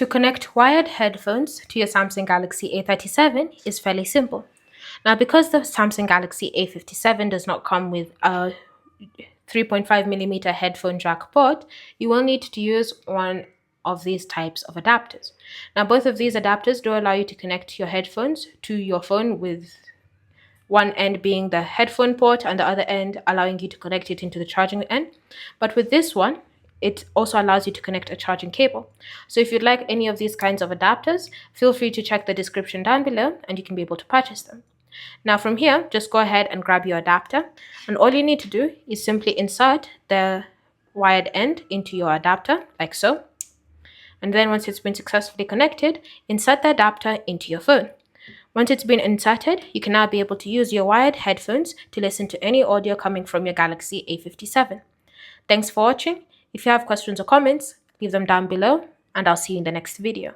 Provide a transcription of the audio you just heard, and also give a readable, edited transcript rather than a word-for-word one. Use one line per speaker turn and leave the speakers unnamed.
To connect wired headphones to your Samsung Galaxy A57 is fairly simple. Now, because the Samsung Galaxy A57 does not come with a 3.5mm headphone jack port, you will need to use one of these types of adapters. Now, both of these adapters do allow you to connect your headphones to your phone, with one end being the headphone port and the other end allowing you to connect it into the charging end. But with this one, it also allows you to connect a charging cable. So if you'd like any of these kinds of adapters, feel free to check the description down below and you can be able to purchase them. Now from here, just go ahead and grab your adapter, and all you need to do is simply insert the wired end into your adapter like so. And then once it's been successfully connected, insert the adapter into your phone. Once it's been inserted, you can now be able to use your wired headphones to listen to any audio coming from your Galaxy A57. Thanks for watching. If you have questions or comments, leave them down below, and I'll see you in the next video.